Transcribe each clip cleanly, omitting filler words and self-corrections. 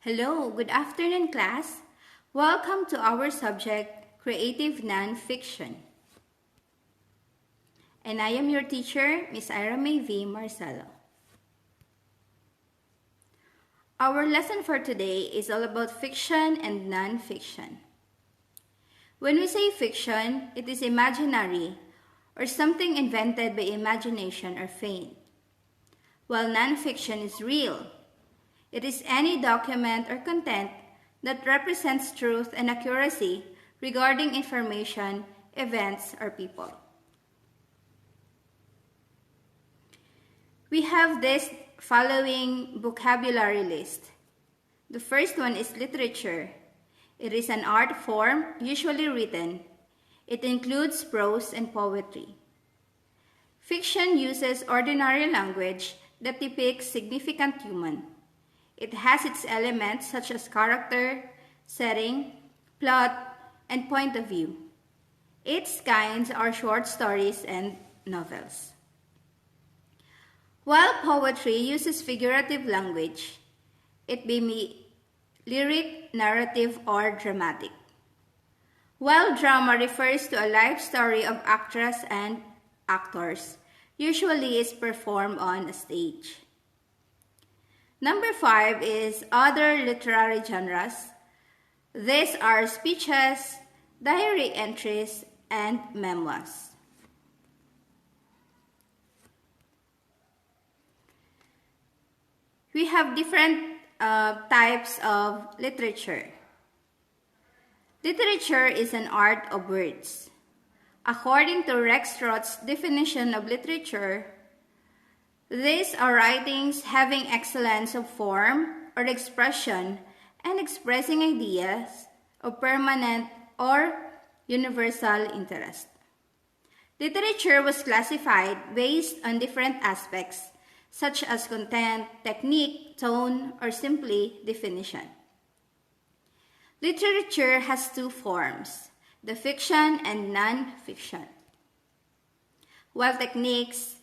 Hello, good afternoon class. Welcome to our subject, Creative Nonfiction. And I am your teacher, Miss Ira Mae Marcelo. Our lesson for today is all about fiction and nonfiction. When we say fiction, it is imaginary or something invented by imagination or fate. While nonfiction is real. It is any document or content that represents truth and accuracy regarding information, events, or people. We have this following vocabulary list. The first one is literature. It is an art form, usually written. It includes prose and poetry. Fiction uses ordinary language that depicts significant human. It has its elements such as character, setting, plot, and point of view. Its kinds are short stories and novels. While poetry uses figurative language, it may be lyric, narrative, or dramatic. While drama refers to a life story of actress and actors, usually is performed on a stage. Number 5 is other literary genres. These are speeches, diary entries, and memoirs. We have different types of literature. Literature is an art of words. According to Rex Roth's definition of literature, these are writings having excellence of form or expression and expressing ideas of permanent or universal interest. Literature was classified based on different aspects such as content, technique, tone, or simply definition. Literature has two forms, the fiction and non-fiction, while techniques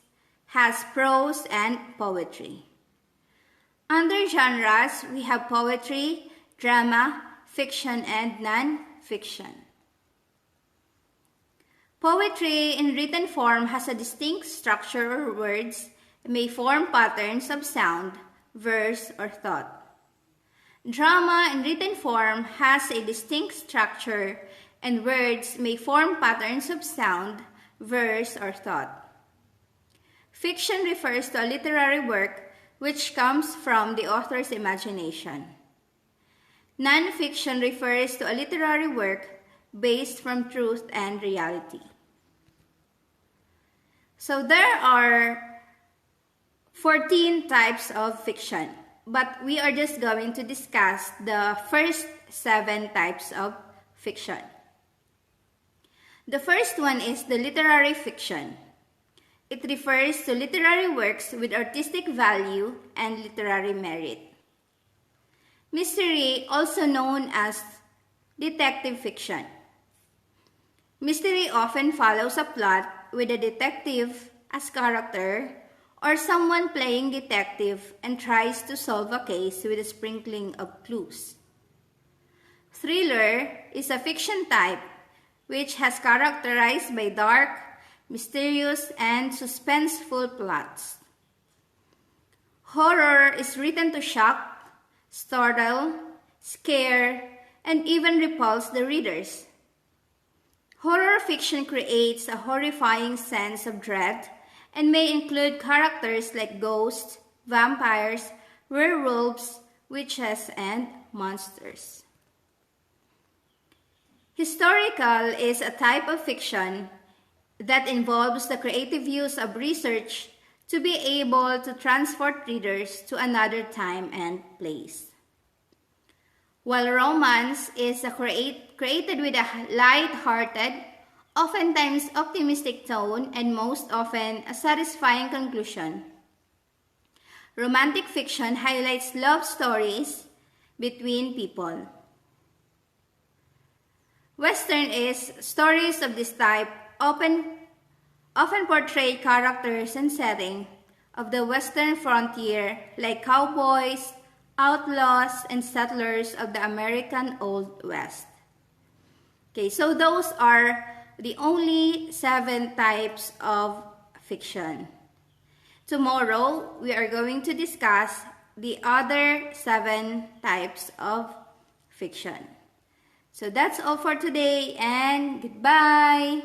has prose and poetry. Under genres, we have poetry, drama, fiction, and non-fiction. Poetry in written form has a distinct structure or words and may form patterns of sound, verse, or thought. Drama in written form has a distinct structure and words may form patterns of sound, verse, or thought. Fiction refers to a literary work which comes from the author's imagination. Non-fiction refers to a literary work based from truth and reality. So there are 14 types of fiction, but we are just going to discuss the first 7 types of fiction. The first one is the literary fiction. It refers to literary works with artistic value and literary merit. Mystery, also known as detective fiction. Mystery often follows a plot with a detective as character or someone playing detective and tries to solve a case with a sprinkling of clues. Thriller is a fiction type which has characterized by dark, mysterious, and suspenseful plots. Horror is written to shock, startle, scare, and even repulse the readers. Horror fiction creates a horrifying sense of dread and may include characters like ghosts, vampires, werewolves, witches, and monsters. Historical is a type of fiction that involves the creative use of research to be able to transport readers to another time and place. While romance is created with a light-hearted, oftentimes optimistic tone and most often a satisfying conclusion. Romantic fiction highlights love stories between people. Western is stories of this type often portray characters and setting of the Western frontier like cowboys, outlaws and settlers of the American Old West. Okay, so those are the only 7 types of fiction. Tomorrow, we are going to discuss the other 7 types of fiction. So that's all for today, and goodbye!